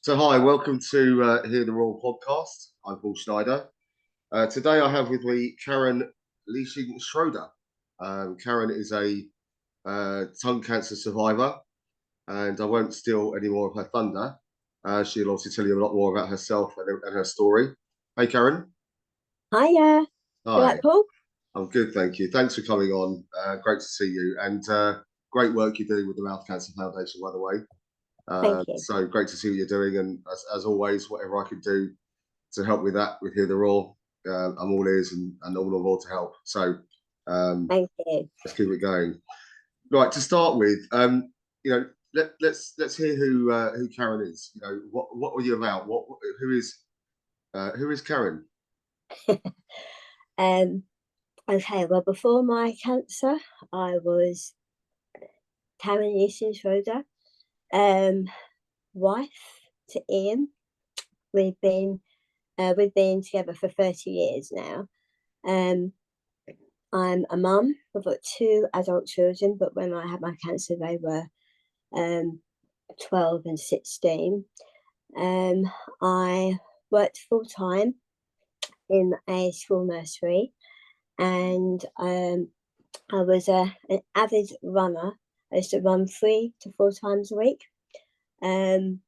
So hi, welcome to Hear the Royal podcast. I'm Paul Schneider. Today I have with me Karen Leishing Schroeder. Karen is a tongue cancer survivor, and I won't steal any more of her thunder. She'll obviously tell you a lot more about herself and her story. Hey Karen. Hiya. You Hi, like Paul? I'm good, thank you. Thanks for coming on. Great to see you, and great work you're doing with the Mouth Cancer Foundation, by the way. Thank you. So great to see what you're doing, and as always, whatever I can do to help with that, with Hear the Raw, I'm all ears and all on board to help. So Thank you. let's keep it going. Right, to start with, you know, let's hear who Karen is. You know, what were you about? Who is Karen? Um, okay, well, before my cancer, I was Karen Easton Schroeder, um, wife to Ian. We've been we've been together for 30 years now. Um, I'm a mum. I've got two adult children, but when I had my cancer, they were um, 12 and 16. I worked full time in a school nursery, and I was an avid runner. I used to run 3 to 4 times a week. Um,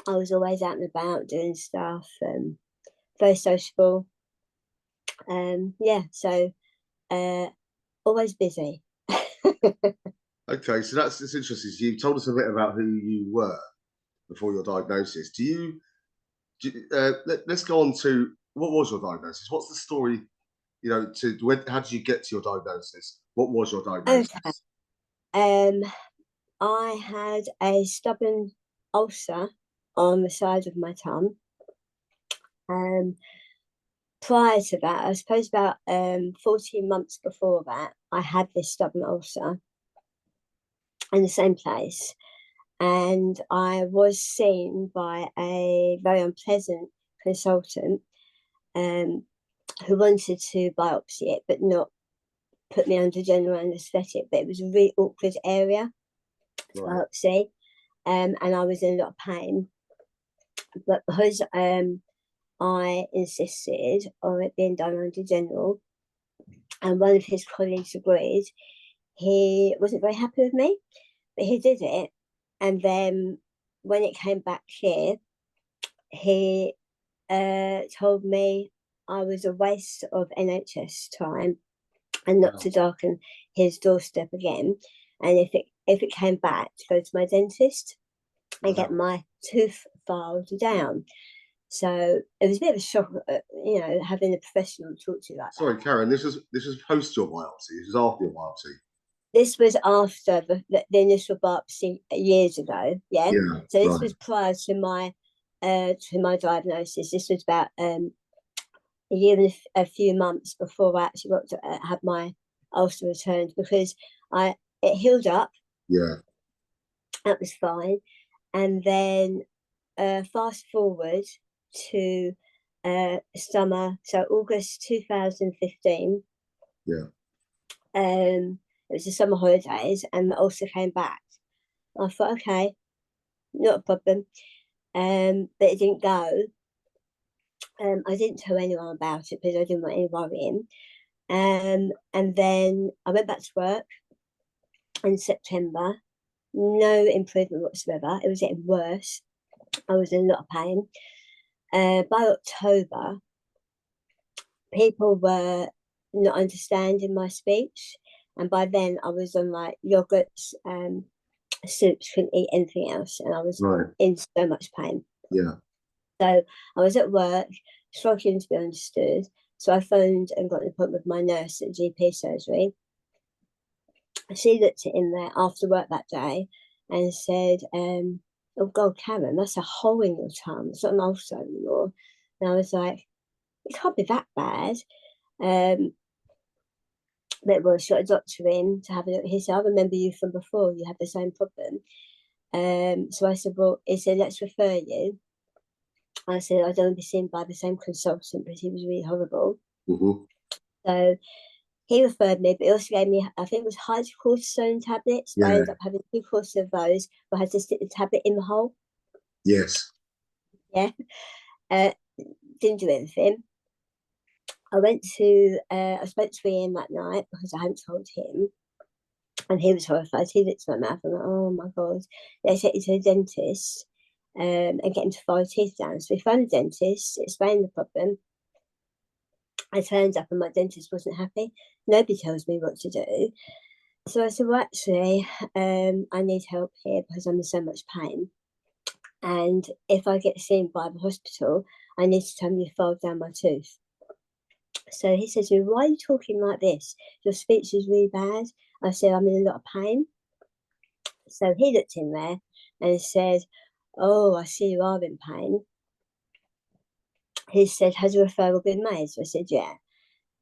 I was always out and about doing stuff, and very sociable. Yeah, so uh, always busy. Okay, so that's interesting. So you told us a bit about who you were before your diagnosis. Let's go on to what was your diagnosis? What's the story? You know, how did you get to your diagnosis? What was your Okay. diagnosis? Um, I had a stubborn ulcer on the side of my tongue. Um, Prior to that, I suppose about 14 months before that, I had this stubborn ulcer in the same place. And I was seen by a very unpleasant consultant um, who wanted to biopsy it, but not put me under general anaesthetic. But it was a really awkward area to Right. biopsy, and I was in a lot of pain. But because I insisted on it being done under general, and one of his colleagues agreed, he wasn't very happy with me, but he did it. And then when it came back here, he told me I was a waste of NHS time and not Wow. to darken his doorstep again. And if it came back, to go to my dentist and get Wow. my tooth filed down. So it was a bit of a shock, having a professional talk to you like that. Sorry, Karen. This was post your biopsy. This was after your biopsy. This was after the initial biopsy years ago. Yeah. Yeah. So this Right. was prior to my diagnosis. This was about a year and a few months before I actually got to have my ulcer returned, because it healed up. Yeah. That was fine. And then fast forward to summer, so August 2015. Yeah. It was the summer holidays, and the ulcer came back. I thought, okay, not a problem. But it didn't go. I didn't tell anyone about it because I didn't want any worrying. And then I went back to work in September. No improvement whatsoever. It was getting worse. I was in a lot of pain. By October, people were not understanding my speech. And by then, I was on like yogurts, soups, couldn't eat anything else. And I was Right. in so much pain. Yeah. So I was at work, struggling to be understood. So I phoned and got an appointment with my nurse at GP surgery. She looked it in there after work that day and said, "Oh God, Karen, that's a hole in your tongue. It's not an ulcer anymore." And I was like, "It can't be that bad." Um, but well, she got a doctor in to have a look. He said, "I remember you from before. You had the same problem." So I said, "Well," he said, "let's refer you." I said, "I don't want to be seen by the same consultant because he was really horrible." Hmm. So he referred me, but he also gave me, I think it was hydrocortisone tablets. But I Yeah. ended up having 2 courses of those, but I had to stick the tablet in the hole. Yes. Yeah. Didn't do anything. I spoke to Ian that night because I hadn't told him, and he was horrified. He looked at my mouth and like, oh my God, let's take you to a dentist and get him to file teeth down. So we found a dentist, explained the problem. I turned up and my dentist wasn't happy. Nobody tells me what to do. So I said, well, actually, I need help here because I'm in so much pain. And if I get seen by the hospital, I need to tell them you filed down my tooth. So he says to me, why are you talking like this? Your speech is really bad. I said, I'm in a lot of pain. So he looked in there and said, oh, I see you are in pain. He said, has a referral been made? So I said, yeah.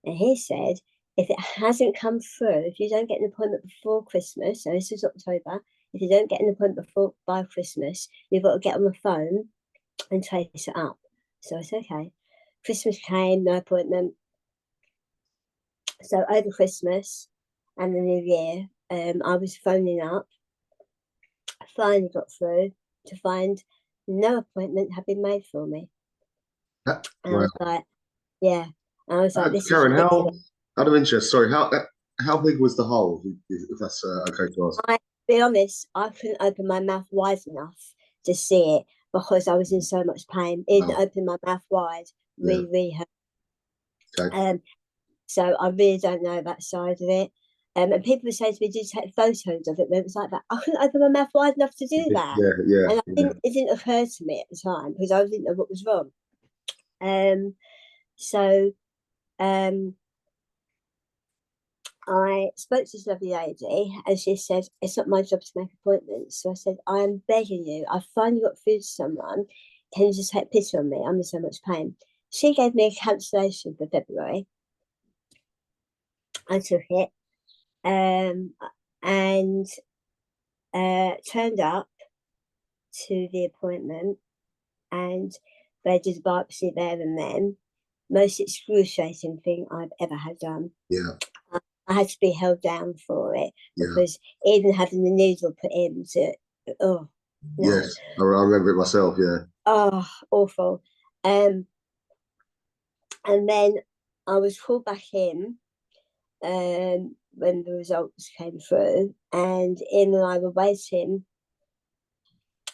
And he said, if it hasn't come through, if you don't get an appointment before Christmas, so this is October, if you don't get an appointment by Christmas, you've got to get on the phone and trace it up. So I said, okay. Christmas came, no appointment. So over Christmas and the New Year, I was phoning up. I finally got through to find no appointment had been made for me. And I Well, was like, yeah. And I was like, this is Karen, ridiculous. out of interest, sorry, how big was the hole? If that's okay to ask. To be honest, I couldn't open my mouth wide enough to see it because I was in so much pain. Even Wow. opening my mouth wide Yeah. really, really hurt. Okay. So I really don't know that side of it. And people would say to me, did you take photos of it? But it was like that. I couldn't open my mouth wide enough to do that. Yeah. Yeah. And Yeah. it didn't occur to me at the time because I didn't know what was wrong. So um, I spoke to this lovely lady and she said, it's not my job to make appointments. So I said, I am begging you. I finally got through to someone. Can you just take pity on me? I'm in so much pain. She gave me a cancellation for February. I took it and turned up to the appointment and they did the biopsy there and then. Most excruciating thing I've ever had done. Yeah. I had to be held down for it Yeah. because even having the needle put in to, oh, no. Yes. I remember it myself. Yeah. Oh, awful. And then I was called back in when the results came through, and Ian and I were waiting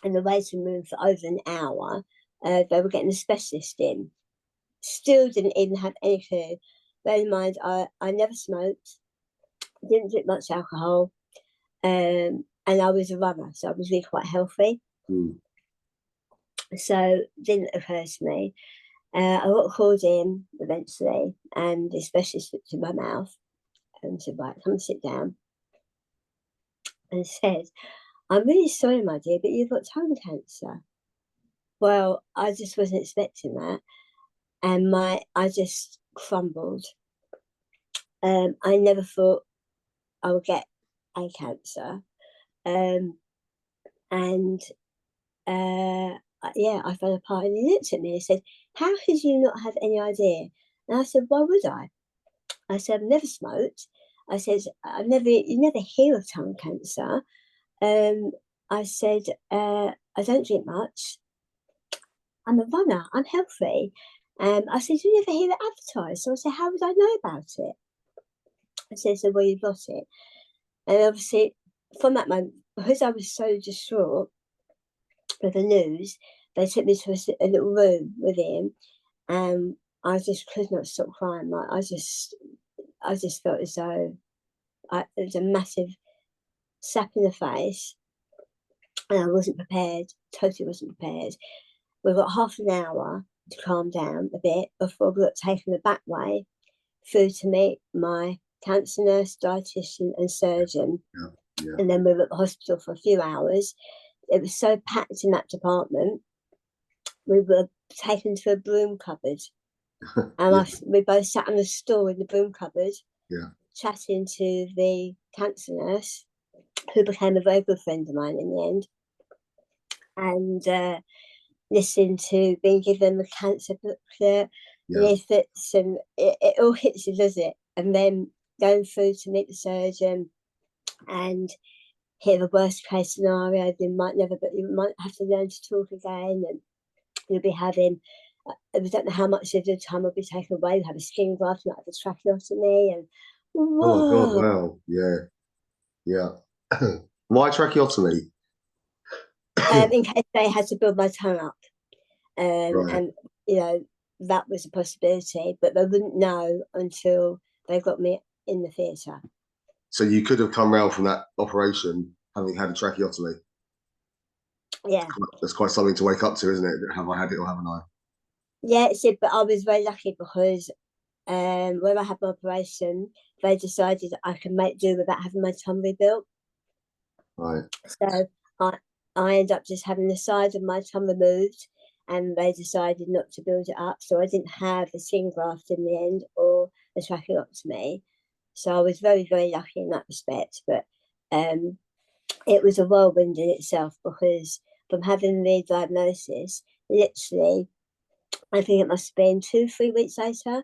in the waiting room for over an hour. They were getting a specialist in. Still didn't even have any clue. Bear in mind, I never smoked, didn't drink much alcohol, and I was a runner, so I was really quite healthy. Mm. So didn't occur to me. I got called in eventually, and the specialist looked in my mouth and said, right, come and sit down. And said, I'm really sorry, my dear, but you've got tongue cancer. Well, I just wasn't expecting that. And I just crumbled. I never thought I would get a cancer. And yeah, I fell apart. And he looked at me and said, how could you not have any idea? And I said, why would I? I said, I've never smoked. I said, you never hear of tongue cancer. I said, I don't drink much. I'm a runner. I'm healthy. I said, you never hear it advertised. So I said, how would I know about it? I said, so well, you've got it. And obviously, from that moment, because I was so distraught with the news, they took me to a little room with him, and I just could not stop crying. Like I just felt as though it was a massive slap in the face, and I wasn't prepared. Totally wasn't prepared. We got half an hour to calm down a bit before we got taken the back way through to meet my cancer nurse, dietitian, and surgeon. Yeah. Yeah. And then we were at the hospital for a few hours. It was so packed in that department. We were taken to a broom cupboard. And Yeah. we both sat on the stool in the broom cupboard, Yeah. chatting to the cancer nurse, who became a very good friend of mine in the end. And listening to being given the cancer booklet, leaflets, and it all hits you, does it? And then going through to meet the surgeon and hear the worst case scenario, you might have to learn to talk again. And you'll be having, we don't know how much of the time will be taken away. You have a skin graft, you might have a tracheotomy, and Oh my God! whoa. Wow. Yeah. Yeah. Why tracheotomy? In case they had to build my tongue up. Right. And, you know, that was a possibility, but they wouldn't know until they got me in the theatre. So you could have come round from that operation having had a tracheotomy. Yeah. That's quite something to wake up to, isn't it? Have I had it or haven't I? Yeah, it's it, but I was very lucky because when I had my operation, they decided I could make do without having my tongue rebuilt. Right. So I I ended up just having the side of my tongue removed, and they decided not to build it up. So I didn't have a skin graft in the end or a tracheotomy. So I was very, very lucky in that respect. But um, it was a whirlwind in itself because from having the diagnosis, literally, I think it must have been 2, 3 weeks later,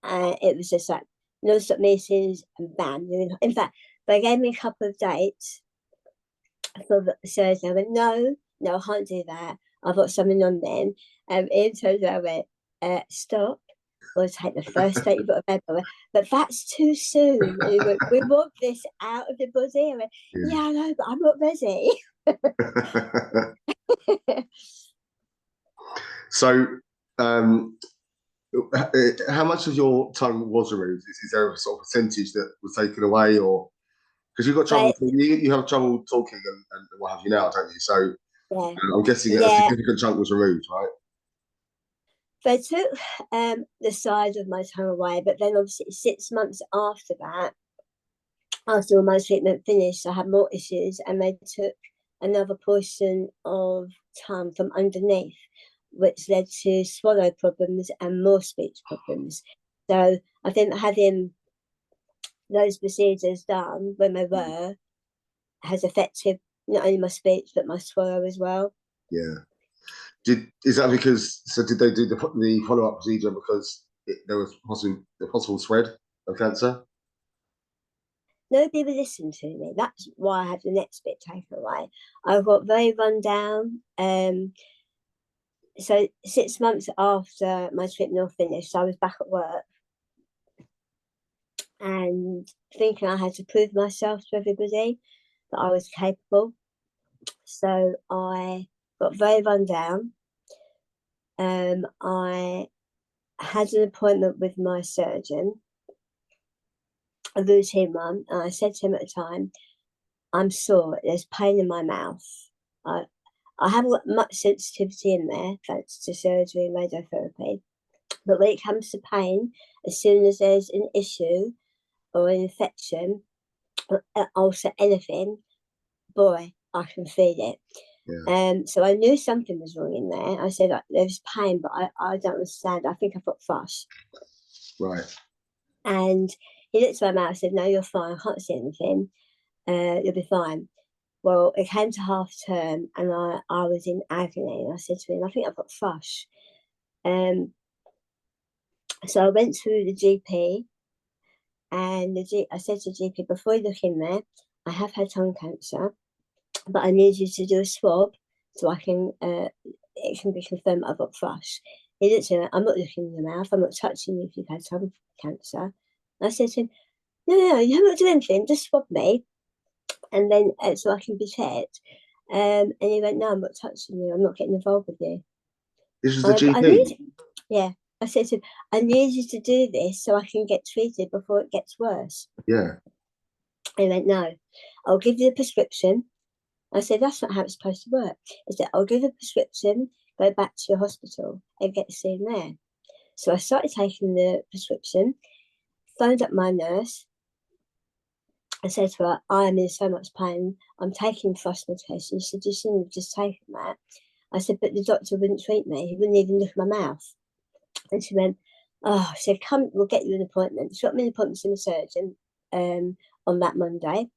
it was just like non-stop meetings and bam. In fact, they gave me a couple of dates for the surgery. I went, no, I can't do that. I've got something on then. In terms of, I went, stop. We'll take the first date you've got available. But that's too soon. And he went, we want this out of the body. I went, yeah, I know, but I'm not ready. So, how much of your tongue was removed? Is there a sort of percentage that was taken away, or because you've got trouble, But you have trouble talking and what have you now, don't you? So yeah, I'm guessing a yeah. significant chunk was removed, right? They took the side of my tongue away, but then obviously 6 months after that, after all my treatment finished, I had more issues, and they took another portion of tongue from underneath, which led to swallow problems and more speech problems. So I think having those procedures done when they were has affected not only my speech but my swallow as well. Yeah. Is that because? So did they do the follow up procedure because there was possibly the possible spread of cancer? Nobody would listen to me. That's why I had the next bit taken away. I got very run down. So 6 months after my treatment finished, I was back at work and thinking I had to prove myself to everybody that I was capable. So I got very run down. I had an appointment with my surgeon, a routine one, and I said to him at the time, I'm sore, there's pain in my mouth. I, I haven't got much sensitivity in there, thanks to surgery and radiotherapy. But when it comes to pain, as soon as there's an issue or an infection, or ulcer, anything, boy, I can feel it. Yeah. So I knew something was wrong in there. I said, there's pain, but I don't understand. I think I've got thrush. Right. And he looked at my mouth and said, no, you're fine. I can't see anything. You'll be fine. Well, it came to half term and I was in agony. And I said to him, I think I've got thrush. So I went to the GP and I said to the GP, before you look in there, I have had tongue cancer, but I need you to do a swab so I can, it can be confirmed I've got thrush. He looked at me, I'm not looking in your mouth, I'm not touching you if you've had tongue cancer. I said to him, no, you haven't done anything, just swab me and then so I can be checked. And he went, no, I'm not touching you, I'm not getting involved with you. This is I the went, but I need, GP. yeah. I said to him, I need you to do this so I can get treated before it gets worse. Yeah. He went, no, I'll give you a prescription. I said, that's not how it's supposed to work. He said, I'll give you a prescription, go back to your hospital and get seen there. So I started taking the prescription, phoned up my nurse. I said to her, I am in so much pain. I'm taking thrush medication. She said, you shouldn't have just taken that. I said, but the doctor wouldn't treat me. He wouldn't even look at my mouth. And she went, oh, she said, come, we'll get you an appointment. She got me an appointment with a surgeon on that Monday.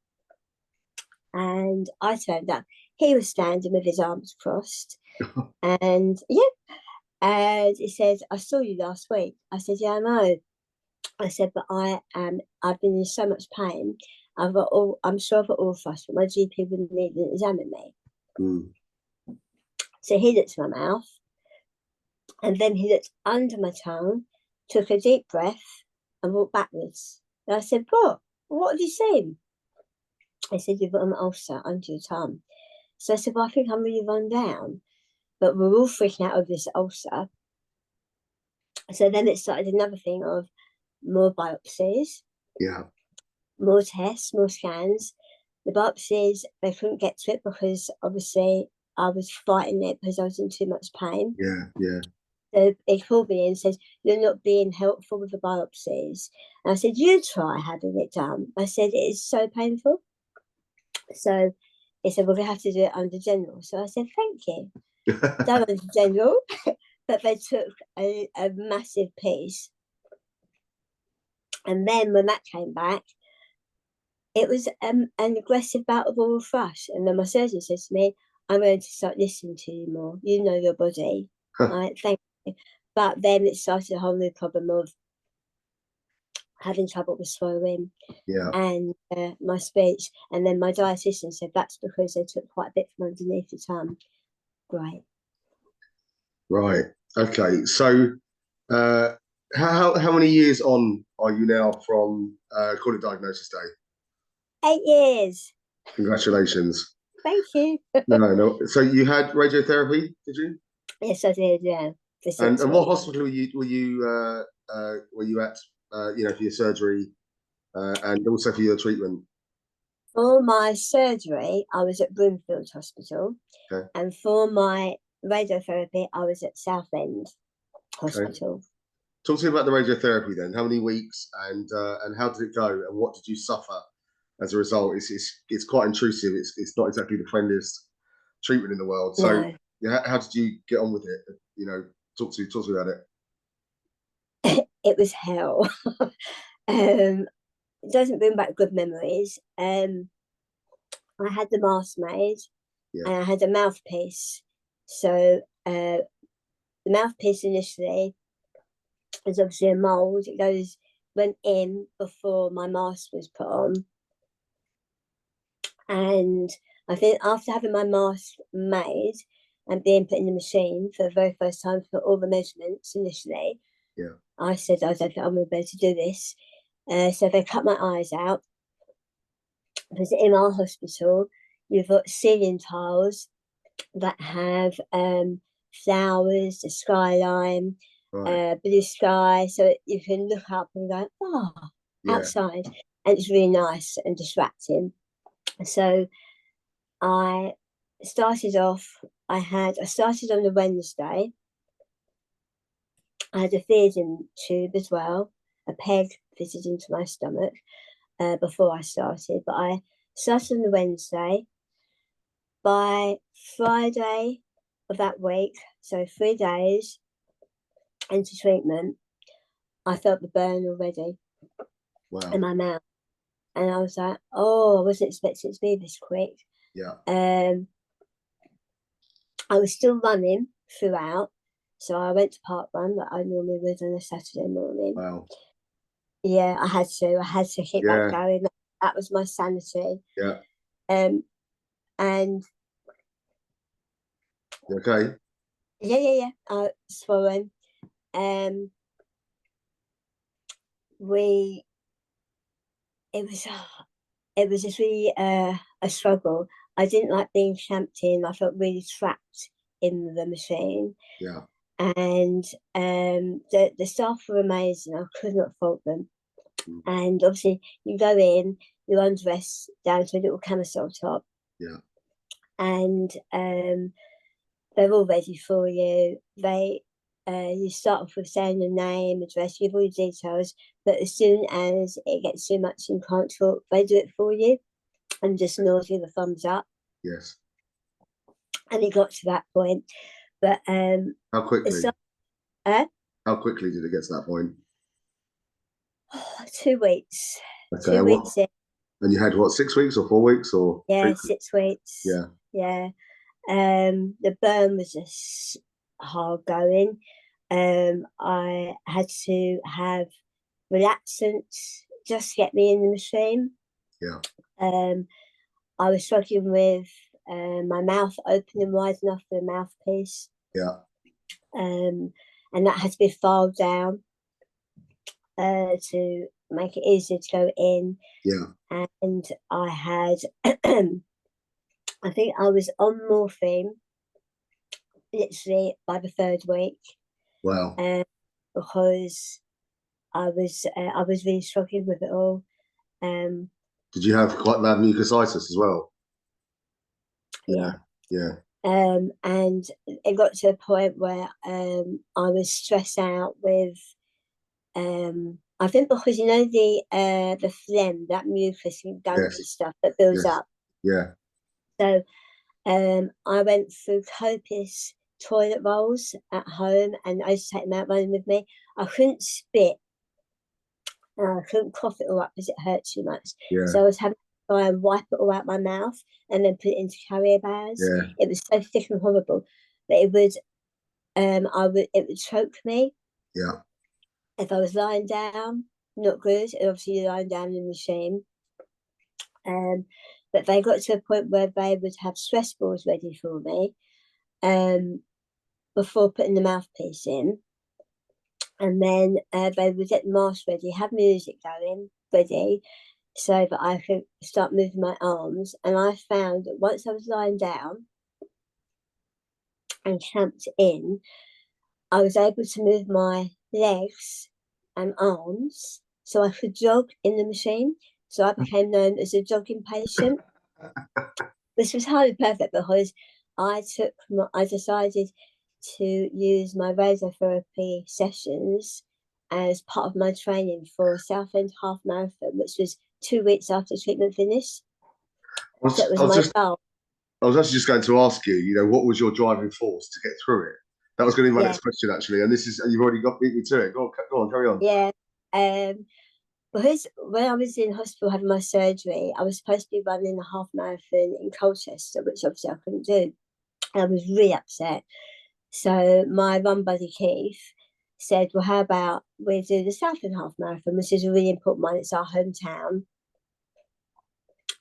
And I turned up. He was standing with his arms crossed. And yeah, and he said, I saw you last week. I said, yeah, I know. I said, but I've been in so much pain. I'm sure I've got all thrush, but my GP wouldn't even examine me. Mm. So he looked at my mouth. And then he looked under my tongue, took a deep breath, and walked backwards. And I said, What have you seen? He said, You've got an ulcer under your tongue. So I said, Well, I think I'm really run down. But we're all freaking out over this ulcer. So then it started another thing of more biopsies, Yeah. more tests, more scans. The biopsies, they couldn't get to it because obviously I was fighting it because I was in too much pain. Yeah. Yeah. So they called me and said, You're not being helpful with the biopsies. And I said, You try having it done. I said, It is so painful. So he said, We're going to have to do it under general. So I said, Thank you. Done under general. But they took a massive piece. And then when that came back, it was an aggressive bout of oral thrush. And then my surgeon said to me, I'm going to start listening to you more. You know your body. Thank you. But then it started a whole new problem of having trouble with swallowing and my speech. And then my dietitian said that's because they took quite a bit from underneath the tongue. Great. Right. Okay. So, how many years on are you now from call it diagnosis day? 8 years. Congratulations. Thank you. No. So you had radiotherapy, did you? Yes, I did. Yeah. And what hospital were you at? For your surgery and also for your treatment. For my surgery, I was at Broomfield Hospital. Okay. And for my radiotherapy, I was at Southend Hospital. Okay. Talk to me about the radiotherapy then. How many weeks and how did it go and what did you suffer as a result? It's quite intrusive. It's not exactly the friendliest treatment in the world. So No. how did you get on with it? Talk to me about it. It was hell. It doesn't bring back good memories. I had the mask made and I had a mouthpiece. So the mouthpiece initially was obviously a mould. It went in before my mask was put on. And I think after having my mask made and being put in the machine for the very first time for all the measurements initially, I said, I don't think I'm going to be able to do this. So they cut my eyes out. Because in our hospital, you've got ceiling tiles that have flowers, the skyline, blue sky, so you can look up and go, outside, and it's really nice and distracting. So I started off. I started on the Wednesday. I had a feeding tube as well, a peg fitted into my stomach before I started, but I started on the Wednesday. By Friday of that week, so 3 days into treatment, I felt the burn already in my mouth. And I was like, I wasn't expecting it to be this quick. Yeah. I was still running throughout. So I went to park run that I normally would on a Saturday morning. Wow. Yeah, I had to keep that going. That was my sanity. Yeah. And okay. Yeah. Swollen. It was just really a struggle. I didn't like being clamped in. I felt really trapped in the machine. Yeah. And the staff were amazing. I could not fault them. And obviously, you go in, you undress down to a little camisole top. Yeah. And they're all ready for you. You start off with saying your name, address, you have all your details, but as soon as it gets too much you can't talk, they do it for you and just nod you the thumbs up. Yes. And it got to that point. But how quickly? How quickly did it get to that point? 2 weeks. Okay. 2 weeks in. And you had what, 6 weeks or 4 weeks or? Yeah, 6 weeks. Yeah. Yeah. The burn was just hard going. I had to have relaxants just to get me in the machine. Yeah. I was struggling with my mouth opening wide enough for the mouthpiece. Yeah. and that had to be filed down to make it easier to go in. Yeah. And I had, I think I was on morphine literally by the third week. Wow. Because I was really struggling with it all. Did you have quite bad mucositis as well? Yeah. Yeah. And it got to a point where I was stressed out with I think because you know the phlegm, that mucus and gunky Yes. stuff that builds Yes. up. Yeah. So I went through copious toilet rolls at home, and I used to take them out running with me. I couldn't spit, and I couldn't cough it all up because it hurt too much. Yeah. So I was having to try and wipe it all out my mouth and then put it into carrier bags. Yeah. It was so thick and horrible, but it would choke me. Yeah. If I was lying down, not good. And obviously, you're lying down in the machine. But they got to a point where they would have stress balls ready for me before putting the mouthpiece in. And then they would get the mask ready, have music going ready, so that I could start moving my arms. And I found that once I was lying down and clamped in, I was able to move my legs and arms so I could jog in the machine. So I became known as a jogging patient. This was highly perfect because I decided to use my radiotherapy sessions as part of my training for Southend Half Marathon, which was 2 weeks after treatment finished. So it was my goal. I was actually just going to ask you, what was your driving force to get through it? That was going to be my next question, actually. And you've already beat me to it. Go on, carry on. Yeah. Because when I was in hospital having my surgery, I was supposed to be running a half marathon in Colchester, which obviously I couldn't do. And I was really upset. So my run buddy Keith said, well, how about we do the Southend Half Marathon, which is a really important one. It's our hometown.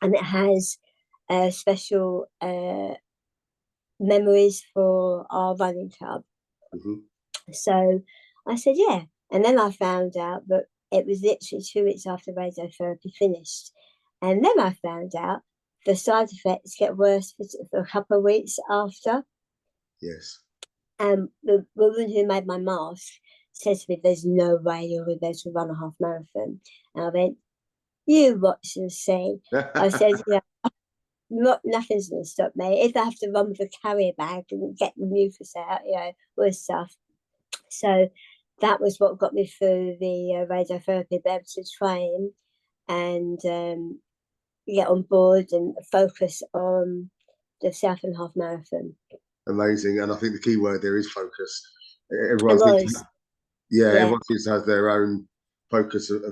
And it has special memories for our running club. Mm-hmm. So I said, yeah. And then I found out that it was literally 2 weeks after radiotherapy finished. And then I found out the side effects get worse for a couple of weeks after. Yes. And the woman who made my mask said to me, there's no way you're going to be able to run a half marathon. And I went, you watch and see. I said, nothing's going to stop me. If I have to run with a carrier bag and get the mucus out, all this stuff. So that was what got me through the radiotherapy, be able to train and get on board and focus on the Southend Half Marathon. Amazing. And I think the key word there is focus. Everyone needs to have their own focus of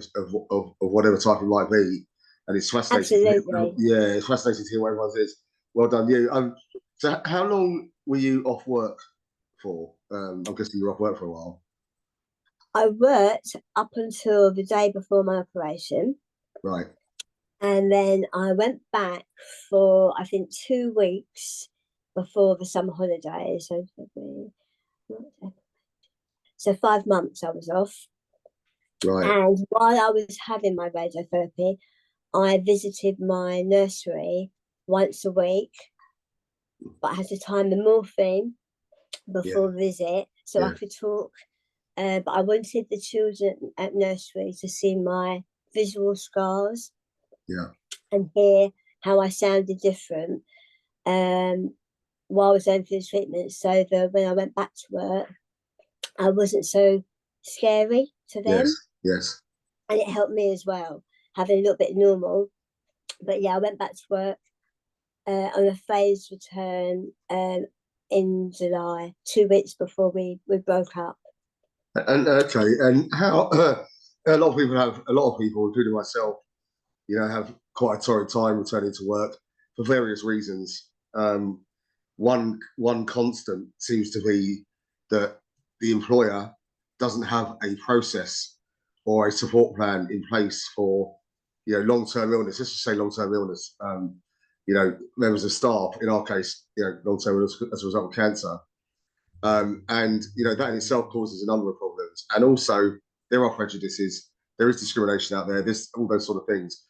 whatever type it might be. And it's fascinating. Absolutely. It's fascinating to hear what everyone says. Well done, you. So how long were you off work for? I'm guessing you were off work for a while. I worked up until the day before my operation. Right. And then I went back for, I think, 2 weeks before the summer holidays. So 5 months I was off. Right. And while I was having my radiotherapy, I visited my nursery once a week, but I had to time the morphine before visit so I could talk. But I wanted the children at nursery to see my visual scars and hear how I sounded different while I was going through the treatment, so that when I went back to work, I wasn't so scary to them. Yes. And it helped me as well, having a little bit normal. But yeah, I went back to work on a phased return in July, 2 weeks before we broke up. And and how a lot of people, including myself, have quite a torrid time returning to work for various reasons. One constant seems to be that the employer doesn't have a process or a support plan in place for long-term illness. Let's just say long-term illness. Members of staff, in our case, long-term illness as a result of cancer. And that in itself causes a number of problems. And also, there are prejudices, there is discrimination out there, there's all those sort of things.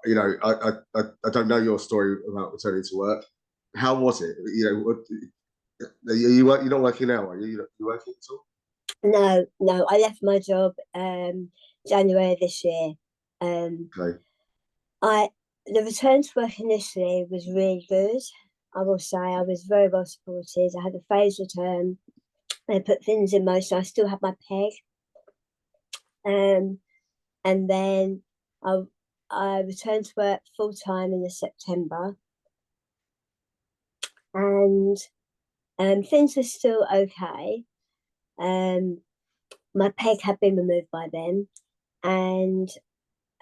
I don't know your story about returning to work. How was it? You're not working now, are you? You're working at all? No, I left my job January this year. Okay. I The return to work initially was really good. I will say I was very well supported. I had a phased return. I put things in motion. I still had my peg. And then I returned to work full time in the September, and things were still okay. My peg had been removed by then, and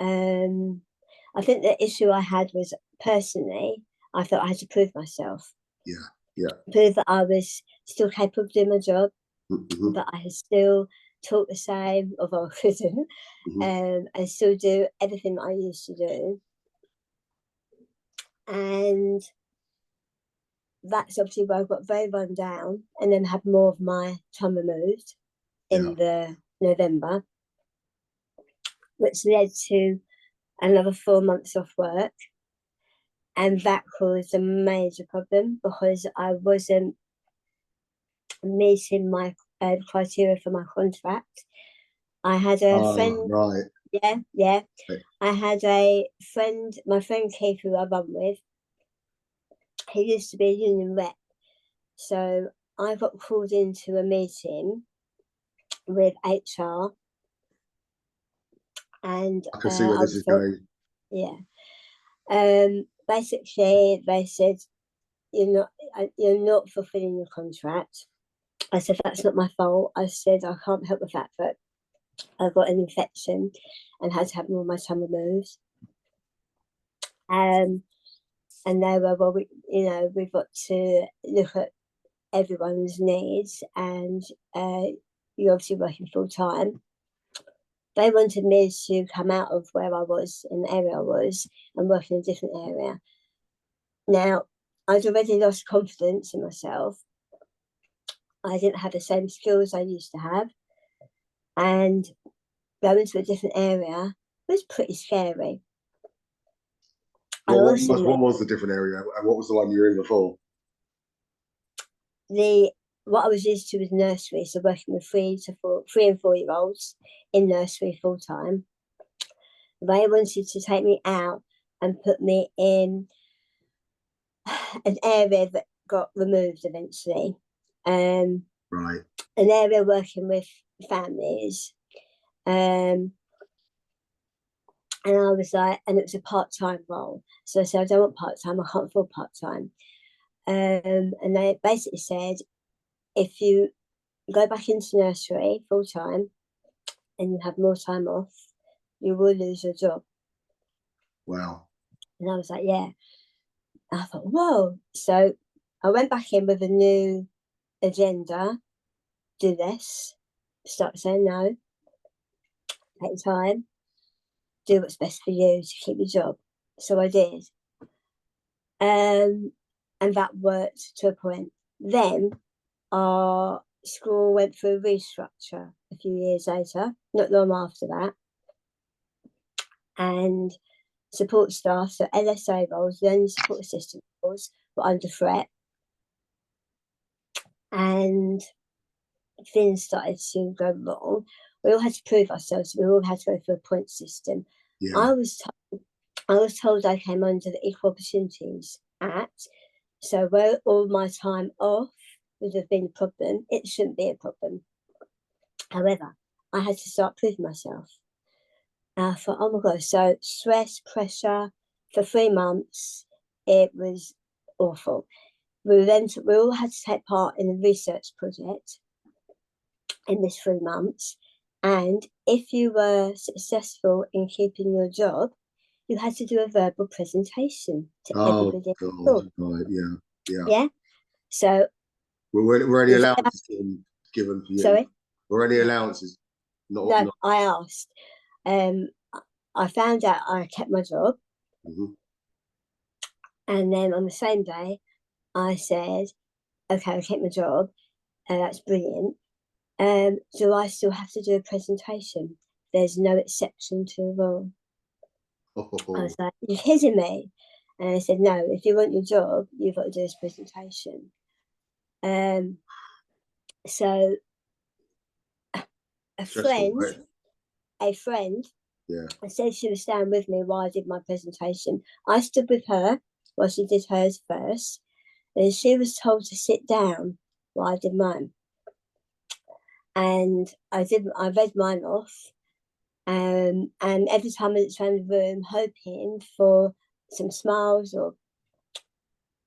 I think the issue I had was personally, I thought I had to prove myself, Yeah, yeah. prove that I was still capable of doing my job, Mm-hmm. that I had still talk the same, although I couldn't, and still do everything that I used to do. And that's obviously where I got very run down and then had more of my time removed Yeah. in the November, which led to another 4 months off work. And that caused a major problem because I wasn't meeting my criteria for my contract. I had a friend, Right. yeah. Right. I had a friend, my friend Keith, who I run with. He used to be a union rep. So I got called into a meeting with HR, and I can see where I this was is told, going. yeah. Basically, they said you're not fulfilling your contract. I said that's not my fault. I said I can't help the fact that I got an infection and had to have more of my time removed. And they were, well, we've got to look at everyone's needs, and you're obviously working full time. They wanted me to come out of where I was in the area I was and work in a different area. Now, I'd already lost confidence in myself. I didn't have the same skills I used to have, and going to a different area was pretty scary. What was the different area and what was the one you were in before? What I was used to was nursery, so working with 3 and 4 year olds in nursery full time. They wanted to take me out and put me in an area that got removed eventually. Right. An area working with families. And I was like, and it was a part-time role. So I said, I don't want part-time, I can't afford part-time. And they basically said, if you go back into nursery full-time and you have more time off, you will lose your job. Wow. And I was like, yeah. And I thought, whoa. So I went back in with a new agenda, do this, start saying no, take time, do what's best for you to keep your job. So I did. And that worked to a point. Then our school went through a restructure a few years later, not long after that. And support staff, so LSA roles, learning support assistant roles, were under threat. And things started to go wrong. We all had to prove ourselves. We all had to go through a point system. Yeah. I was told I came under the Equal Opportunities Act. So where all my time off would have been a problem, it shouldn't be a problem. However, I had to start proving myself. And I thought, oh my God, so stress, pressure for 3 months, it was awful. We all had to take part in a research project in this 3 months. And if you were successful in keeping your job, you had to do a verbal presentation to Oh everybody. God. Right. Yeah. Yeah. Yeah. So, Were any allowances given for you? sorry? Were any allowances? Not. No, I asked. Um, I found out I kept my job. Mm-hmm. And then on the same day, I said, okay, I kept my job. That's brilliant. Do I still have to do a presentation? There's no exception to the rule. I was like, you're kidding me. And I said, no, if you want your job, you've got to do this presentation. So a Stressful, friend, right? Yeah. I said she would stand with me while I did my presentation. I stood with her while she did hers first. And she was told to sit down while I did mine. And I read mine off. And every time I looked around the room, hoping for some smiles or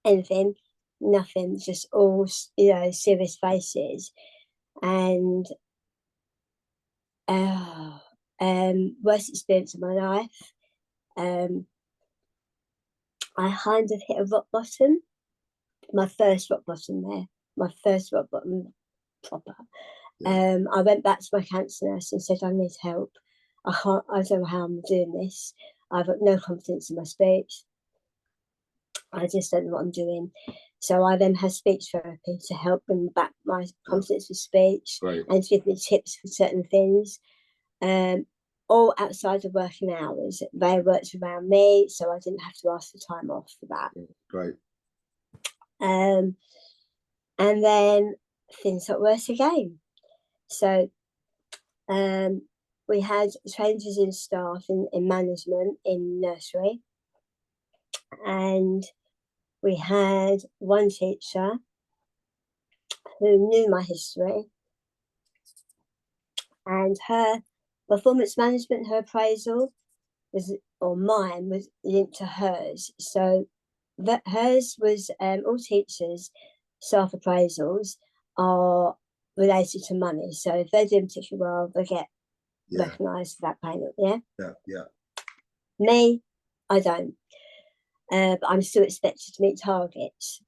anything, nothing, just all, serious faces. And worst experience of my life. I kind of hit a rock bottom, my first rock bottom there, my first rock bottom proper. Yeah. I went back to my cancer nurse and said, I need help. I don't know how I'm doing this. I've got no confidence in my speech. I just don't know what I'm doing. So I then had speech therapy to help bring back my confidence with speech. Great. And to give me tips for certain things. All outside of working hours. They worked around me, so I didn't have to ask for time off for that. Great. And then things got worse again. So we had changes in staff in management in nursery, and we had one teacher who knew my history, and her performance management, her appraisal mine was linked to hers. So that hers was all teachers' staff appraisals are related to money. So if they're doing particularly well, they get recognised for that payment. Yeah. Me, I don't. But I'm still expected to meet targets.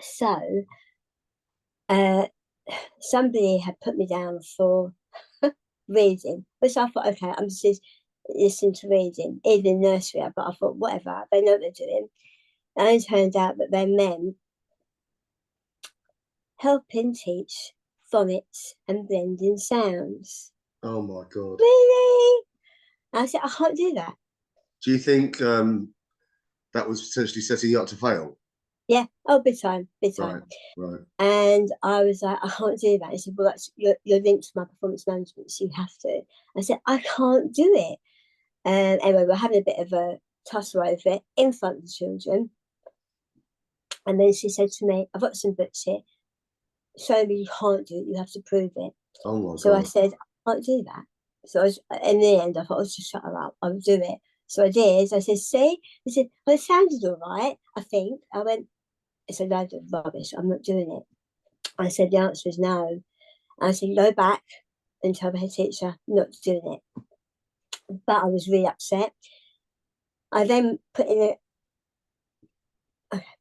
So somebody had put me down for reading, which I thought, okay, I'm just listening to reading, even in nursery, but I thought, whatever, they know what they're doing. And it turned out that they meant helping teach phonics and blending sounds. Oh my God. Really? I said, I can't do that. Do you think that was potentially setting you up to fail? Yeah, big time. Right. And I was like, I can't do that. He said, well, that's you're linked to my performance management, so you have to. I said, I can't do it. And anyway, we're having a bit of a tussle over it in front of the children. And then she said to me, I've got some books here. Show me you can't do it. You have to prove it. Oh my so God. I said, I can't do that. So in the end, I thought, I'll just shut her up. I'll do it. So I did. I said, see? I said, well, it sounded all right, I think. I went, it's a load of rubbish. I'm not doing it. I said, the answer is no. I said, go back and tell the head teacher I'm not doing it. But I was really upset. I then put in it. Okay.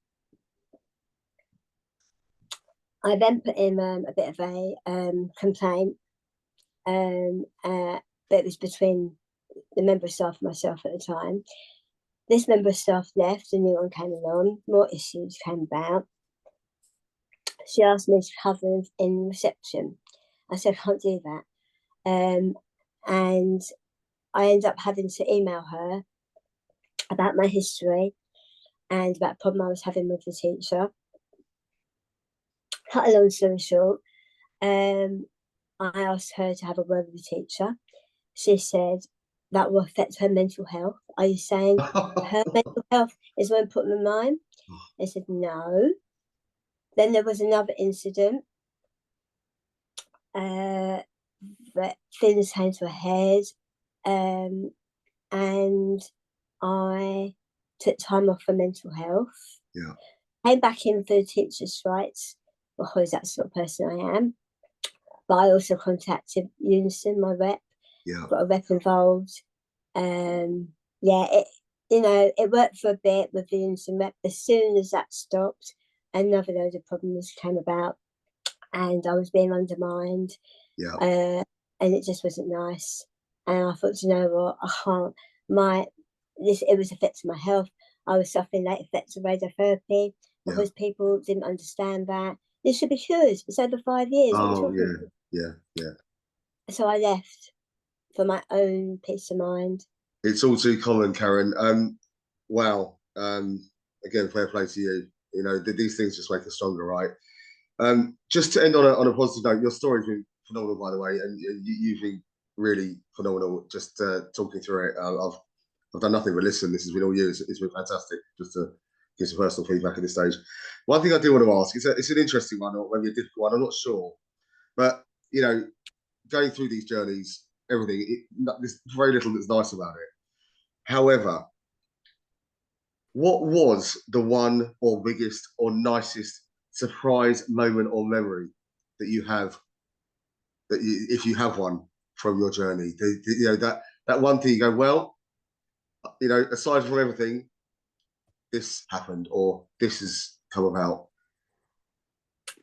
I then put in a bit of a complaint. That was between the member of staff and myself at the time. This member of staff left, a new one came along, more issues came about. She asked me to cover in reception. I said, I can't do that. And I ended up having to email her about my history and about a problem I was having with the teacher. Cut a long story short, I asked her to have a word with the teacher. She said that will affect her mental health. Are you saying her mental health is more important than mine? I said, no. Then there was another incident that things came to a head, and I took time off for mental health. Yeah. Came back in for the teacher's strikes because that's the sort of person I am. But I also contacted Unison, my rep. Yeah. Got a rep involved. It worked for a bit with the Unison rep. As soon as that stopped, another load of problems came about, and I was being undermined. Yeah. And it just wasn't nice. And I thought, you know what, I can't. It was affecting my health. I was suffering late effects of radiotherapy because people didn't understand that. this should be cured. It's over 5 years. What are you Oh talking yeah, yeah, yeah. So I left for my own peace of mind. It's all too common, Karen. Wow. Again, fair play to you. You know, these things just make us stronger, right? Just to end on a positive note, your story's been phenomenal, by the way, and you've been really phenomenal. Just talking through it, I've done nothing but listen. This has been all you. It's been fantastic. Just to give some personal feedback at this stage. One thing I do want to ask is it's an interesting one, or maybe a difficult one. I'm not sure, but you know, going through these journeys, everything, there's very little that's nice about it. However, what was the one or biggest or nicest surprise moment or memory that you have, that you, if you have one, from your journey? You know, that one thing you go, well, you know, aside from everything, this happened or this has come about.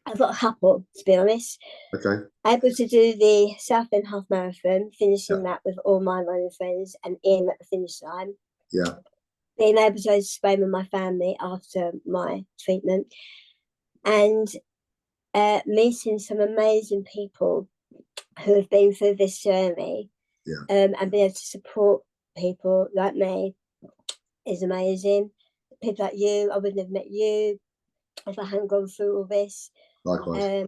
I've got a couple, to be honest. Okay. Able to do the Southend Half Marathon, finishing Yeah. that with all my running friends and Ian at the finish line. Yeah. Being able to go to Spain with my family after my treatment, and meeting some amazing people who have been through this journey, Yeah. and be able to support people like me is amazing. People like you, I wouldn't have met you if I hadn't gone through all this. Likewise.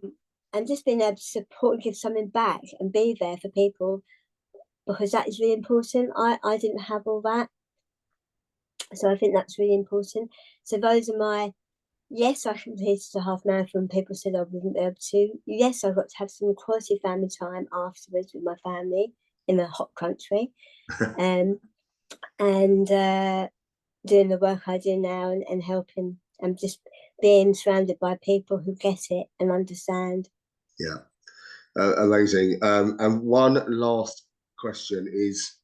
And just being able to support and give something back and be there for people, because that is really important. I didn't have all that. So I think that's really important. So those are my, yes, I completed a half marathon. People said I wouldn't be able to. Yes, I got to have some quality family time afterwards with my family in a hot country. And doing the work I do now, and helping and just being surrounded by people who get it and understand. Yeah. Amazing. And one last question is,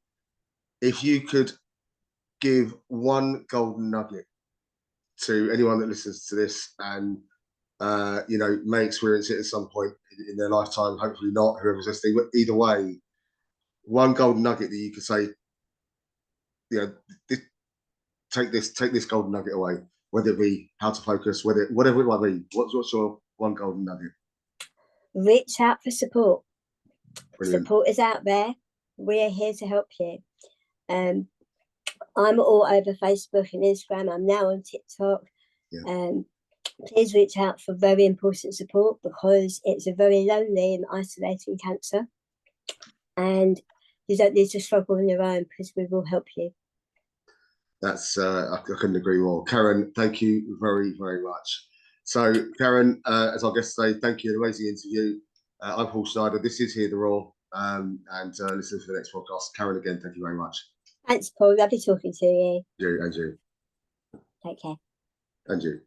if you could give one golden nugget to anyone that listens to this and you know, may experience it at some point in their lifetime, hopefully not, whoever's listening, but either way, one golden nugget that you could say, you know, this, take this golden nugget away, whether it be how to focus, whatever it might be. What's your one golden nugget? Reach out for support. Brilliant. Support is out there. We are here to help you. I'm all over Facebook and Instagram. I'm now on TikTok. Yeah. Please reach out for very important support, because it's a very lonely and isolating cancer. And you don't need to struggle on your own, because we will help you. That's I couldn't agree more. Karen, thank you very, very much. So, Karen, as our guest today, thank you. An amazing interview. I'm Paul Schneider. This is Hear the Raw, and listen to the next podcast. Karen, again, thank you very much. Thanks, Paul. Lovely talking to you. You and you. Take care. And you.